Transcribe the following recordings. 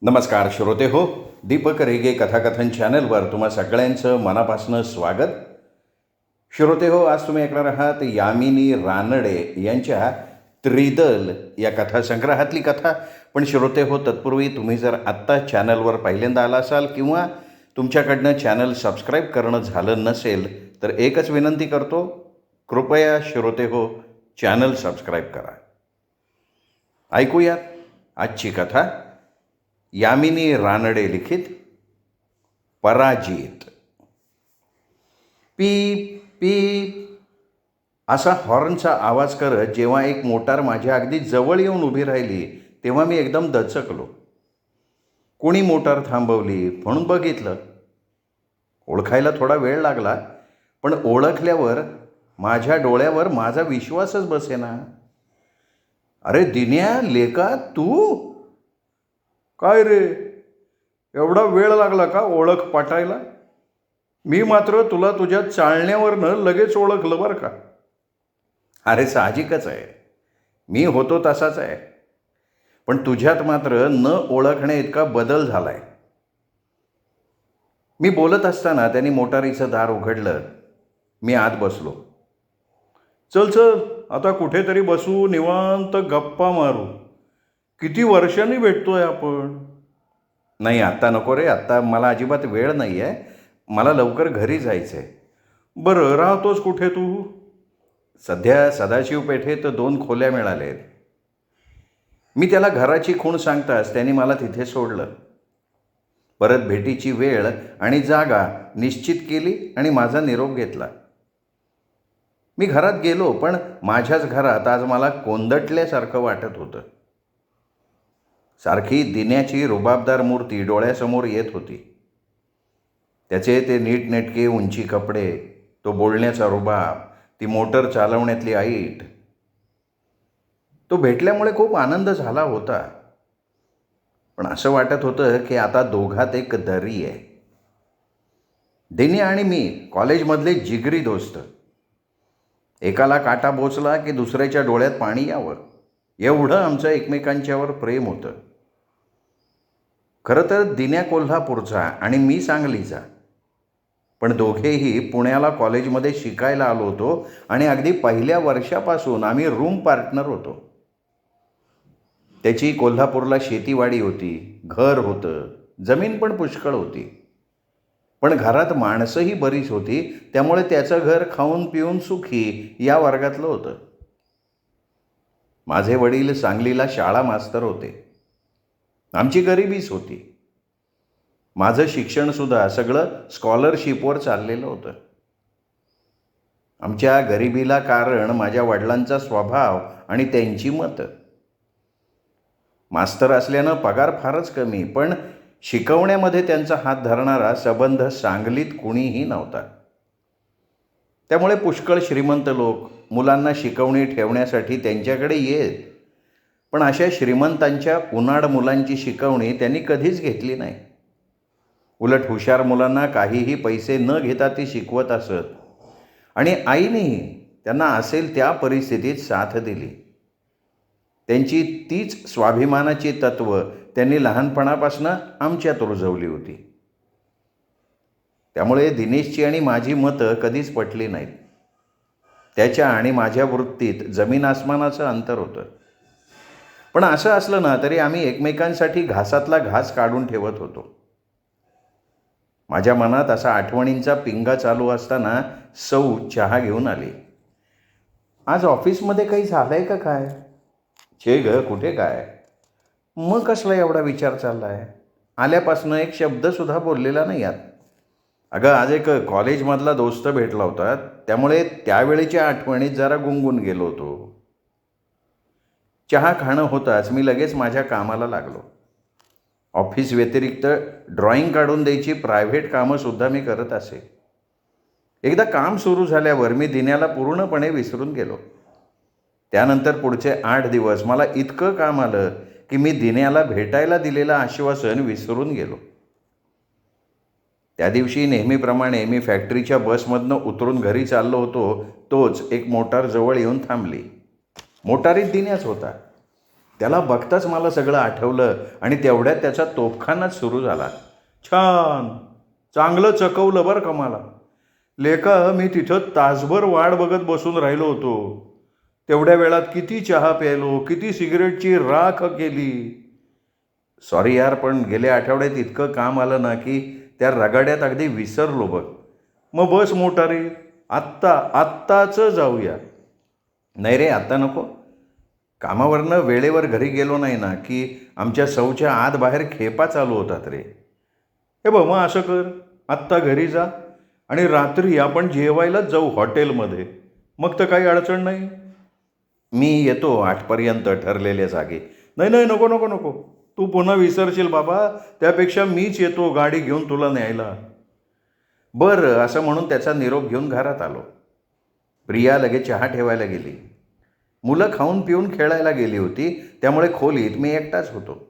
नमस्कार श्रोते हो. दीपक रेगे कथाकथन चॅनलवर तुम्हा सगळ्यांचं मनापासून स्वागत. श्रोते हो, आज तुम्ही ऐकणार आहात यामिनी रानडे यांच्या त्रिदल या कथासंग्रहातली कथा. पण श्रोते हो, तत्पूर्वी तुम्ही जर आत्ता चॅनलवर पहिल्यांदा आला असाल किंवा तुमच्याकडनं चॅनल सबस्क्राईब करणं झालं नसेल तर एकच विनंती करतो, कृपया श्रोते हो चॅनल सबस्क्राईब करा. ऐकूयात आजची कथा. यामिनी रानडे लिखित पराजित. पीप पीप असा हॉर्नचा आवाज करत जेव्हा एक मोटार माझ्या अगदी जवळ येऊन उभी राहिली तेव्हा मी एकदम दचकलो. कोणी मोटार थांबवली म्हणून बघितलं. ओळखायला थोडा वेळ लागला, पण ओळखल्यावर माझ्या डोळ्यावर माझा विश्वासच बसेना. अरे दिन्या, लेका तू? काय रे, एवढा वेळ लागला का ओळख पटायला? मी मात्र तुला तुझ्या चालण्यावरनं लगेच ओळखलं बरं का. अरे साहजिकच आहे, मी होतो तसाच आहे, पण तुझ्यात मात्र न ओळखणे इतका बदल झाला आहे. मी बोलत असताना त्यांनी मोटारीचं दार उघडलं. मी आत बसलो. चल चल, आता कुठेतरी बसू, निवांत गप्पा मारू. किती वर्षांनी भेटतोय आपण. नाही आत्ता नको रे, आत्ता मला अजिबात वेळ नाही आहे. मला लवकर घरी जायचं आहे. बरं, राहतोस कुठे तू? सध्या सदाशिव पेठेत 2 खोल्या मिळाल्या आहेत. मी त्याला घराची खूण सांगताच त्यांनी मला तिथे सोडलं. परत भेटीची वेळ आणि जागा निश्चित केली आणि माझा निरोप घेतला. मी घरात गेलो, पण माझ्याच घरात आज मला कोंदटल्यासारखं वाटत होतं. सारखी दिन्याची रुबाबदार मूर्ती डोळ्यासमोर येत होती. त्याचे ते नीटनेटके उंची कपडे, तो बोलण्याचा रुबाब, ती मोटर चालवण्यातली ऐट. तो भेटल्यामुळे खूप आनंद झाला होता, पण असं वाटत होतं की आता दोघात एक दरी आहे. दिन्या आणि मी कॉलेजमधले जिगरी दोस्त. एकाला काटा बोचला की दुसऱ्याच्या डोळ्यात पाणी यावं, एवढं आमचं एकमेकांच्यावर प्रेम होतं. खरं तर दिन्या कोल्हापूरचा आणि मी सांगलीचा, पण दोघेही पुण्याला कॉलेजमध्ये शिकायला आलो होतो आणि अगदी पहिल्या वर्षापासून आम्ही रूम पार्टनर होतो. त्याची कोल्हापूरला शेतीवाडी होती, घर होतं, जमीन पण पुष्कळ होती, पण घरात माणसंही बरीच होती. त्यामुळे त्याचं घर खाऊन पिऊन सुखी या वर्गातलं होतं. माझे वडील सांगलीला शाळा मास्तर होते. आमची गरिबीच होती. माझं शिक्षणसुद्धा सगळं स्कॉलरशिपवर चाललेलं होतं. आमच्या गरिबीला कारण माझ्या वडिलांचा स्वभाव आणि त्यांची मतं. मास्तर असल्यानं पगार फारच कमी, पण शिकवण्यामध्ये त्यांचा हात धरणारा संबंध सांगलीत कुणीही नव्हता. त्यामुळे पुष्कळ श्रीमंत लोक मुलांना शिकवणी ठेवण्यासाठी त्यांच्याकडे येत, पण अशा श्रीमंतांच्या उनाड मुलांची शिकवणी त्यांनी कधीच घेतली नाही. उलट हुशार मुलांना काहीही पैसे न घेता ती शिकवत असत आणि आईनेही त्यांना असेल त्या परिस्थितीत साथ दिली. त्यांची तीच स्वाभिमानाची तत्त्व त्यांनी लहानपणापासून आमच्यात रुजवली होती. त्यामुळे दिनेशची आणि माझी मतं कधीच पटली नाहीत. त्याच्या आणि माझ्या वृत्तीत जमीन आसमानाचं अंतर होतं. पण असं असलं ना तरी आम्ही एकमेकांसाठी घासातला घास काढून ठेवत होतो. माझ्या मनात असा आठवणींचा पिंगा चालू असताना सौ चहा घेऊन आली. आज ऑफिसमध्ये काही झालं आहे का काय? छे ग, कुठे काय? मग कसला एवढा विचार चालला आहे? आल्यापासून एक शब्दसुद्धा बोललेला नाही आत. अगं, आज एक कॉलेजमधला दोस्त भेटला होता, त्यामुळे त्यावेळेच्या आठवणीत जरा गुंगून गेलो होतो. चहा खाणं होताच मी लगेच माझ्या कामाला लागलो. ऑफिस व्यतिरिक्त ड्रॉइंग काढून द्यायची प्रायव्हेट कामंसुद्धा मी करत असे. एकदा काम सुरू झाल्यावर मी दिन्याला पूर्णपणे विसरून गेलो. त्यानंतर पुढचे 8 दिवस मला इतकं काम आलं की मी दिन्याला भेटायला दिलेलं आश्वासन विसरून गेलो. त्या दिवशी नेहमीप्रमाणे मी फॅक्टरीच्या बसमधनं उतरून घरी चाललो होतो, तोच एक मोटार जवळ येऊन थांबली. मोटारीत दिन्याच होता. त्याला बघताच मला सगळं आठवलं आणि तेवढ्यात त्याचा तोफखानाच सुरू झाला. छान, चांगलं चकवलं बरं का मला. लेका, मी तिथं तासभर वाट बघत बसून राहिलो होतो. तेवढ्या वेळात किती चहा प्यायलो, किती सिगरेटची राख केली. सॉरी यार, पण गेल्या आठवड्यात इतकं काम आलं ना की त्या रगाड्यात अगदी विसरलो बघ. मग बस मोटारी, आत्ताच जाऊया. नाही रे, आत्ता नको. कामावरनं वेळेवर घरी गेलो नाही ना की आमच्या सौच्या आत बाहेर खेपा चालू होतात रे. हे बघ, मग असं कर, आत्ता घरी जा आणि रात्री आपण जेवायलाच जाऊ हॉटेलमध्ये. मग तर काही अडचण नाही. मी येतो 8पर्यंत ठरलेल्या जागी. नाही नाही, नको नको नको, तू पुन्हा विसरशील बाबा. त्यापेक्षा मीच येतो गाडी घेऊन तुला न्यायला. बरं, असं म्हणून त्याचा निरोप घेऊन घरात आलो. प्रिया लगेच चहा ठेवायला गेली. मुलं खाऊन पिऊन खेळायला गेली होती, त्यामुळे खोलीत मी एकटाच होतो.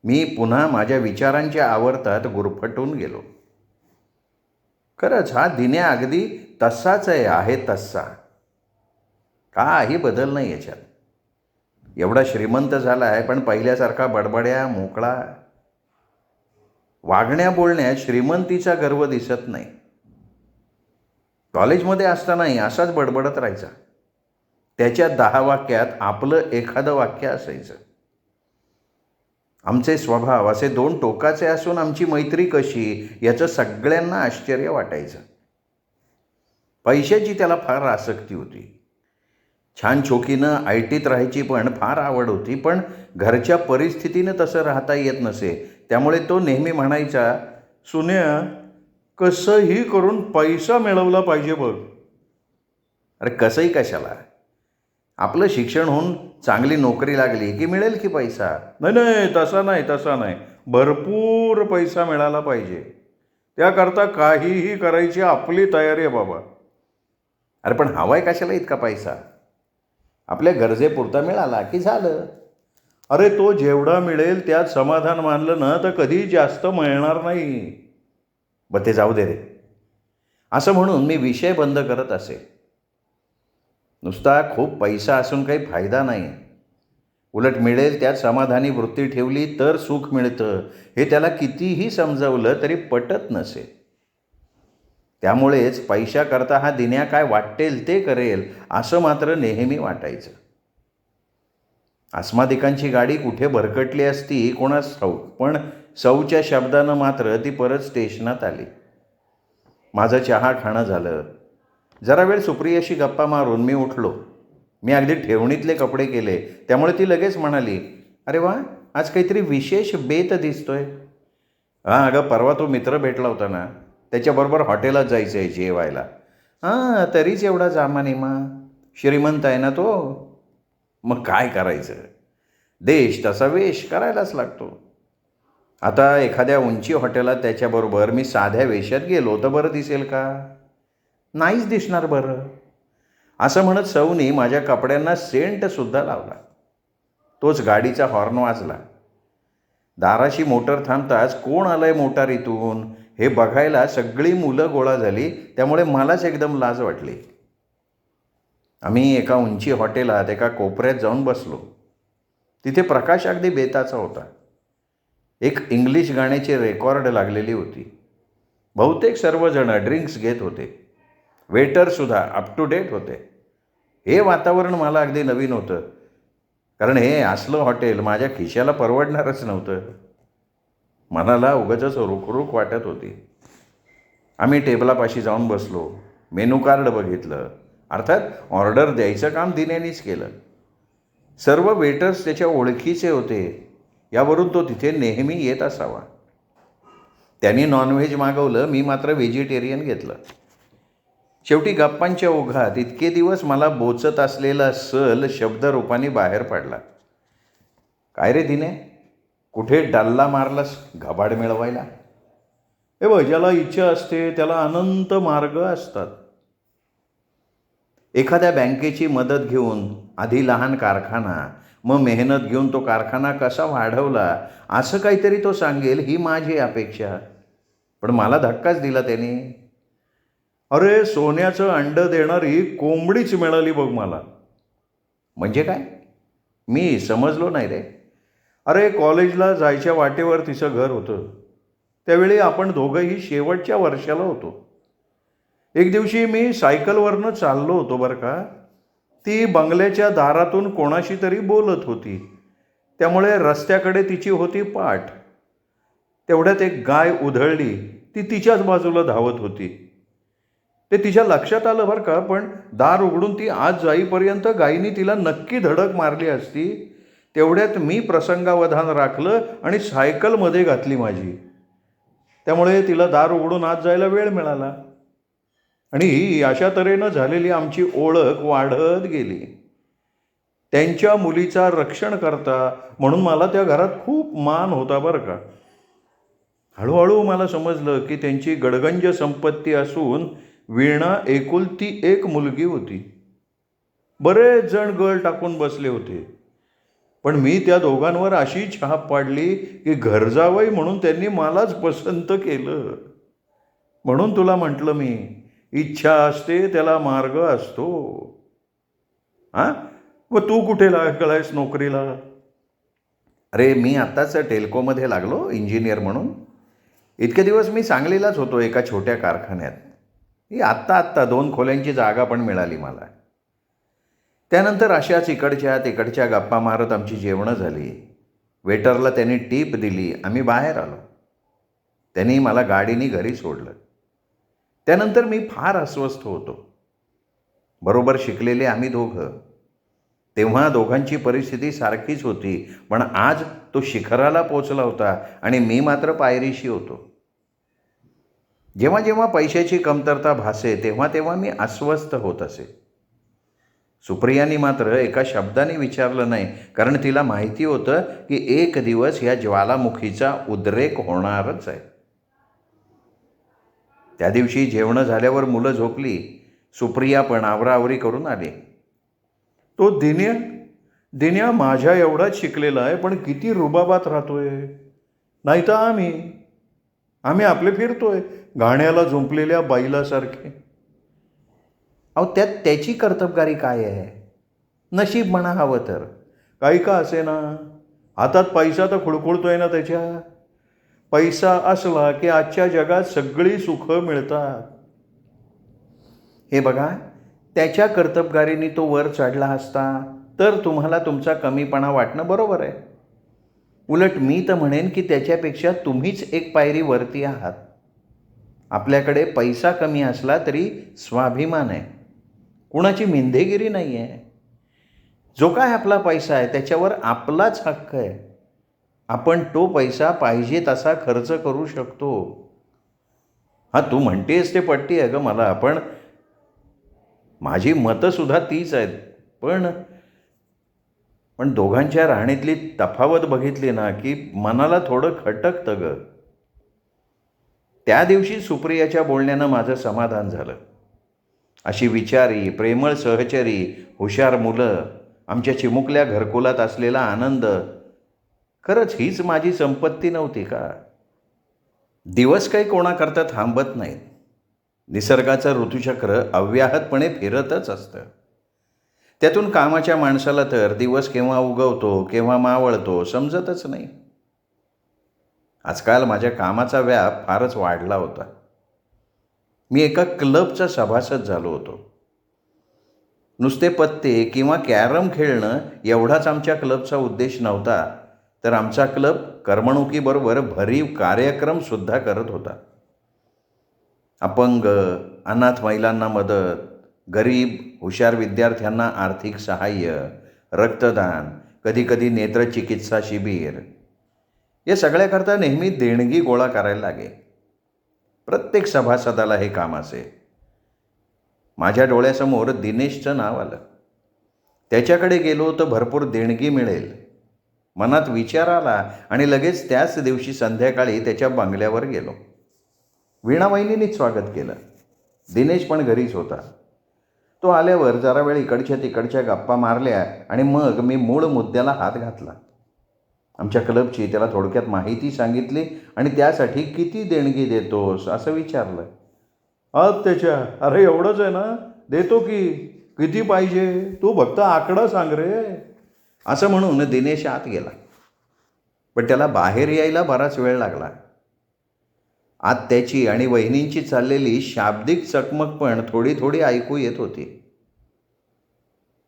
मी पुन्हा माझ्या विचारांच्या आवर्तात गुरफटून गेलो. खरंच हा दिन्या अगदी तसाच आहे तसा. काही बदल नाही याच्यात. एवढा श्रीमंत झाला आहे, पण पहिल्यासारखा बडबड्या मोकळा. वागण्या बोलण्यात श्रीमंतीचा गर्व दिसत नाही. कॉलेजमध्ये असतानाही असाच बडबडत राहायचा. त्याच्या 10 वाक्यात आपलं एखादं वाक्य असायचं. आमचे स्वभाव असे 2 टोकाचे असून आमची मैत्री कशी याचं सगळ्यांना आश्चर्य वाटायचं. पैशाची त्याला फार आसक्ती होती. छान चोखीनं ITत राहायची पण फार आवड होती, पण घरच्या परिस्थितीनं तसं राहता येत नसे. त्यामुळे तो नेहमी म्हणायचा, सुन्या, कसंही करून पैसा मिळवला पाहिजे बघ. अरे कसंही कशाला, आपलं शिक्षण होऊन चांगली नोकरी लागली की मिळेल की पैसा. नाही नाही, तसा नाही, भरपूर पैसा मिळाला पाहिजे. त्याकरता काहीही करायची आपली तयारी आहे बाबा. अरे पण हवाय कशाला इतका पैसा? आपल्या गरजेपुरता मिळाला की झालं. अरे तो जेवढा मिळेल त्यात समाधान मानलं ना तर कधी जास्त मिळणार नाही. बरं ते जाऊ दे रे. असं म्हणून मी विषय बंद करत असे. नुसता खूप पैसा असून काही फायदा नाही. उलट मिळेल त्यात समाधानी वृत्ती ठेवली तर सुख मिळतं, हे त्याला कितीही समजावलं तरी पटत नसे. त्यामुळेच पैशाकरता हा दिन्या काय वाटेल ते करेल असं मात्र नेहमी वाटायचं. अस्मादिकांची गाडी कुठे भरकटली असती कोणास ठाऊक, पण सौच्या शब्दानं मात्र ती परत स्टेशनात आली. माझं चहा खाणं झालं. जरा वेळ सुप्रियाशी गप्पा मारून मी उठलो. मी अगदी ठेवणीतले कपडे केले, त्यामुळे ती लगेच म्हणाली, अरे वा, आज काहीतरी विशेष बेत दिसतोय. हां अगं, परवा तो मित्र भेटला होता ना, त्याच्याबरोबर हॉटेलात जायचं आहे जेवायला. हां, तरीच एवढा जामानिमा. श्रीमंत आहे ना तो. मग काय करायचं, देश तसा वेश करायलाच लागतो. आता एखाद्या उंची हॉटेलात त्याच्याबरोबर मी साध्या वेशात गेलो तर बरं दिसेल का? नाहीच दिसणार बरं. असं म्हणत सौनी माझ्या कपड्यांना सेंटसुद्धा लावला. तोच गाडीचा हॉर्न वाजला. दाराशी मोटर थांबताच कोण आलंय मोटारीतून हे बघायला सगळी मुलं गोळा झाली, त्यामुळे मलाच एकदम लाज वाटली. आम्ही एका उंची हॉटेलात एका कोपऱ्यात जाऊन बसलो. तिथे प्रकाश अगदी बेताचा होता. एक इंग्लिश गाण्याची रेकॉर्ड लागलेली होती. बहुतेक सर्वजण ड्रिंक्स घेत होते. वेटरसुद्धा अप टू डेट होते. हे वातावरण मला अगदी नवीन होतं, कारण हे असलं हॉटेल माझ्या खिशाला परवडणारच नव्हतं. मनाला उगाचच रुखरुख वाटत होती. आम्ही टेबलापाशी जाऊन बसलो. मेनू कार्ड बघितलं. अर्थात ऑर्डर द्यायचं काम दिन्यानीच केलं. सर्व वेटर्स त्याच्या ओळखीचे होते, यावरून तो तिथे नेहमी येत असावा. त्यांनी नॉनव्हेज मागवलं, मी मात्र व्हेजिटेरियन घेतलं. शेवटी गप्पांच्या ओघात इतके दिवस मला बोचत असलेला सल शब्दरूपाने बाहेर पडला. काय रे दिने, कुठे डल्ला मारलास घबाड मिळवायला? हे बघ, ज्याला इच्छा असते त्याला अनंत मार्ग असतात. एखाद्या बँकेची मदत घेऊन आधी लहान कारखाना, मग मेहनत घेऊन तो कारखाना कसा वाढवला असं काहीतरी तो सांगेल ही माझी अपेक्षा. पण मला धक्काच दिला त्याने. अरे, सोन्याचं अंड देणारी कोंबडीच मिळाली बघ मला. म्हणजे काय? मी समजलो नाही रे. अरे कॉलेजला जायच्या वाटेवर तिचं घर होतं. त्यावेळी आपण दोघंही शेवटच्या वर्षाला होतो. एक दिवशी मी सायकलवरनं चाललो होतो बरं का. ती बंगल्याच्या दारातून कोणाशी तरी बोलत होती. त्यामुळे रस्त्याकडे तिची होती पाठ. तेवढ्यात एक गाय उधळली. ती तिच्याच बाजूला धावत होती. ते तिच्या लक्षात आलं बरं का. पण दार उघडून ती आत जाईपर्यंत गायीने तिला नक्की धडक मारली असती. तेवढ्यात मी प्रसंगावधान राखलं आणि सायकलमध्ये घातली माझी. त्यामुळे तिला दार उघडून आत जायला वेळ मिळाला. आणि अशा तऱ्हेनं झालेली आमची ओळख वाढत गेली. त्यांच्या मुलीचा रक्षणकर्ता म्हणून मला त्या घरात खूप मान होता बरं का. हळूहळू मला समजलं की त्यांची गडगंज संपत्ती असून वीणा एकुलती एक मुलगी होती. बरेच जण गळ टाकून बसले होते. पण मी त्या दोघांवर अशी छाप पाडली की घरजावई म्हणून त्यांनी मलाच पसंत केलं. म्हणून तुला म्हटलं मी, इच्छा असते त्याला मार्ग असतो. हां, मग तू कुठे लागलायस नोकरीला? अरे मी आत्ताच टेल्कोमध्ये लागलो इंजिनियर म्हणून. इतके दिवस मी सांगलीलाच होतो एका छोट्या कारखान्यात. ही आत्ता 2 खोल्यांची जागा पण मिळाली मला. त्यानंतर अशाच इकडच्या तिकडच्या गप्पा मारत आमची जेवणं झाली. वेटरला त्यांनी टीप दिली. आम्ही बाहेर आलो. त्यांनी मला गाडीने घरी सोडलं. त्यानंतर मी फार अस्वस्थ होतो. बरोबर शिकलेले आम्ही दोघं. तेव्हा दोघांची परिस्थिती सारखीच होती. पण आज तो शिखराला पोचला होता आणि मी मात्र पायरीशी होतो. जेव्हा जेव्हा पैशाची कमतरता भासे तेव्हा तेव्हा मी अस्वस्थ होत असे. सुप्रियानी मात्र एका शब्दाने विचारलं नाही. कारण तिला माहिती होतं की एक दिवस या ज्वालामुखीचा उद्रेक होणारच आहे. त्या दिवशी जेवणं झाल्यावर मुलं झोपली. सुप्रिया पण आवराआवरी करून आली. तो दिन्या माझ्या एवढाच शिकलेला आहे पण किती रुबाबात राहतोय. नाही तर आम्ही आपले फिरतोय गाण्याला झुंपलेल्या बैलासारखे. अहो त्यात त्याची कर्तबगारी काय आहे? नशीब म्हणा हवं तर. काही का असे ना, हातात पैसा तर खुळखुळतोय ना त्याच्या. पैसा असला की आजच्या जगात सगळी सुखं मिळतात. हे बघा, त्याच्या कर्तबगारीने तो वर चढला असता तर तुम्हाला तुमचा कमीपणा वाटणं बरोबर आहे. उलट मी तर म्हणेन की त्याच्यापेक्षा तुम्हीच एक पायरी वरती आहात. आपल्याकडे पैसा कमी असला तरी स्वाभिमान आहे. कुणाची मिंधेगिरी नाही आहे. जो काय आपला पैसा आहे त्याच्यावर आपलाच हक्क आहे. आपण तो पैसा पाहिजे तसा खर्च करू शकतो. हां, तू म्हणतेस ते पट्टी आहे ग मला. पण माझी मतंसुद्धा तीच आहेत. पण दोघांच्या राहणीतली तफावत बघितली ना की मनाला थोडं खटकतं ग. त्या दिवशी सुप्रियाच्या बोलण्यानं माझं समाधान झालं. अशी विचारी, प्रेमळ सहचरी, हुशार मुलं, आमच्या चिमुकल्या घरकुलात असलेला आनंद, खरंच हीच माझी संपत्ती नव्हती का? दिवस काही कोणाकरता थांबत नाहीत. निसर्गाचं ऋतुचक्र अव्याहतपणे फिरतच असतं. त्यातून कामाच्या माणसाला तर दिवस केव्हा उगवतो केव्हा मावळतो समजतच नाही. आजकाल माझ्या कामाचा व्याप फारच वाढला होता. मी एका क्लबचा सभासद झालो होतो. नुसते पत्ते किंवा कॅरम खेळणं एवढाच आमच्या क्लबचा उद्देश नव्हता, तर आमचा क्लब करमणुकीबरोबर भरीव कार्यक्रमसुद्धा करत होता. अपंग, अनाथ महिलांना मदत, गरीब हुशार विद्यार्थ्यांना आर्थिक सहाय्य, रक्तदान, कधीकधी नेत्रचिकित्सा शिबिर, या सगळ्याकरता नेहमी देणगी गोळा करायला लागे. प्रत्येक सभासदाला हे काम असे. माझ्या डोळ्यासमोर दिनेशचं नाव आलं. त्याच्याकडे गेलो तर भरपूर देणगी मिळेल. मनात विचार आला आणि लगेच त्याच दिवशी संध्याकाळी त्याच्या बंगल्यावर गेलो. वीणावहिनीनीच स्वागत केलं. दिनेश पण घरीच होता. तो आल्यावर जरा वेळ इकडच्या तिकडच्या गप्पा मारल्या आणि मग मी मूळ मुद्द्याला हात घातला. आमच्या क्लबची त्याला थोडक्यात माहिती सांगितली आणि त्यासाठी किती देणगी देतोस असं विचारलं. अरे एवढंच आहे ना, देतो की. किती पाहिजे तू फक्त आकडा सांग रे. असं म्हणून दिनेश आत गेला. पण त्याला बाहेर यायला बराच वेळ लागला. आत त्याची आणि वहिनींची चाललेली शाब्दिक चकमक पण थोडी थोडी ऐकू येत होती.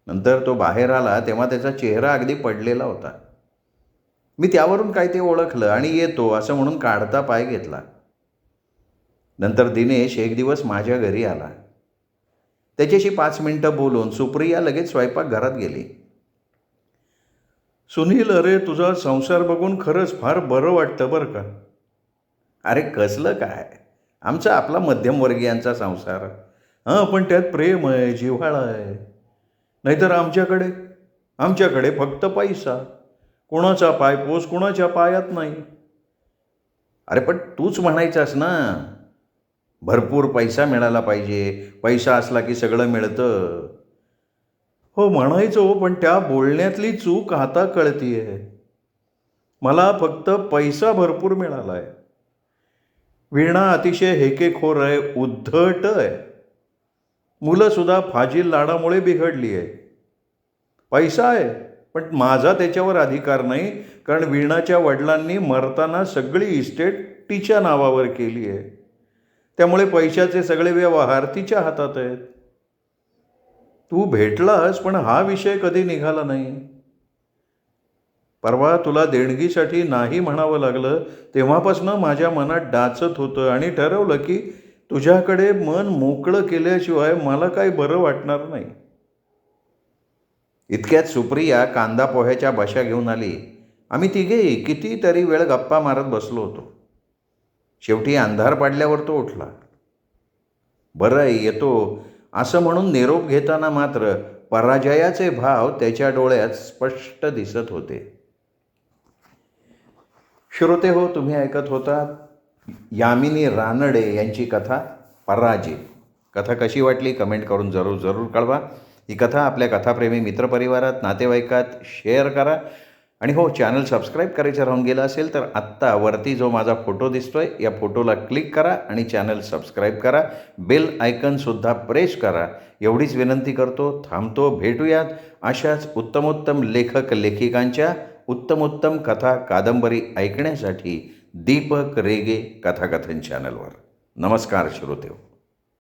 नंतर तो बाहेर आला तेव्हा त्याचा चेहरा अगदी पडलेला होता. मी त्यावरून काय ते ओळखलं आणि येतो असं म्हणून काढता पाय घेतला. नंतर दिनेश एक दिवस माझ्या घरी आला. त्याच्याशी 5 मिनिटं बोलून सुप्रिया लगेच स्वयंपाकघरात गेली. सुनील, अरे तुझा संसार बघून खरंच फार बरं वाटतं बरं का. अरे कसलं काय, आमचा आपला मध्यमवर्गीयांचा संसार. हां, पण त्यात प्रेम आहे, जिव्हाळा आहे. नाहीतर आमच्याकडे फक्त पैसा. कोणाचा पायपोस कोणाच्या पायात नाही. अरे पण तूच म्हणायचास ना, भरपूर पैसा मिळाला पाहिजे, पैसा असला की सगळं मिळतं. हो म्हणायचो, पण त्या बोलण्यातली चूक आता कळतीये. मला फक्त पैसा भरपूर मिळाला आहे. वीणा अतिशय हेकेखोर आहे, उद्धट आहे. मुलंसुद्धा फाजील लाडामुळे बिघडली आहे. पैसा आहे, पण माझा त्याच्यावर अधिकार नाही, कारण वीणाच्या वडिलांनी मरताना सगळी इस्टेट तिच्या नावावर केली आहे. त्यामुळे पैशाचे सगळे व्यवहार तिच्या हातात आहेत. तू भेटलास, पण हा विषय कधी निघाला नाही. परवा तुला देणगीसाठी नाही म्हणावं लागलं तेव्हापासून माझ्या मनात डाचत होतं आणि ठरवलं की तुझ्याकडे मन मोकळं केल्याशिवाय मला काही बरं वाटणार नाही. इतक्यात सुप्रिया कांदा पोह्याच्या बशा घेऊन आली. आम्ही तिघेही कितीतरी वेळ गप्पा मारत बसलो होतो. शेवटी अंधार पडल्यावर तो उठला. बरं येतो असं म्हणून निरोप घेताना मात्र पराजयाचे भाव त्याच्या डोळ्यात स्पष्ट दिसत होते. श्रोते हो, तुम्ही ऐकत होतात यामिनी रानडे यांची कथा पराजित. कथा कशी वाटली कमेंट करून जरूर कळवा. ही कथा आपल्या कथाप्रेमी मित्रपरिवारात, नातेवाईकात शेअर करा. आणि हो, चॅनल सबस्क्राईब करायचं राहून गेलं असेल तर आत्ता वरती जो माझा फोटो दिसतोय या फोटोला क्लिक करा आणि चॅनल सबस्क्राईब करा. बेल आयकनसुद्धा प्रेस करा. एवढीच विनंती करतो. थांबतो. भेटूयात अशाच उत्तमोत्तम लेखक लेखिकांच्या उत्तमोत्तम कथा कादंबरी ऐकण्यासाठी दीपक रेगे कथाकथन चॅनलवर. नमस्कार श्रोते.